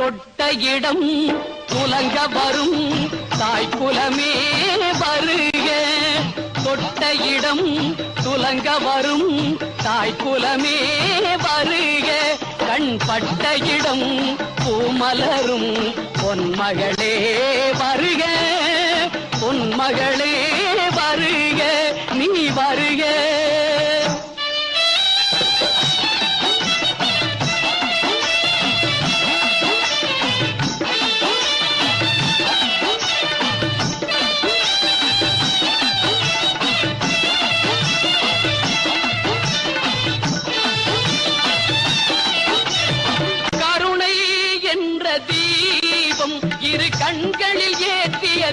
தொட்ட இடம் துலங்க வரும் தாய்க்குலமே வருக. தொட்ட இடம் துலங்க வரும் தாய்க்குலமே வருக. கண்பட்ட இடம் பூமலரும் பொன்மகளே வருக. பொன்மகளே வருக, நீ வருக. கருணை என்ற தீபம் இரு கண்களில் ஏற்றிய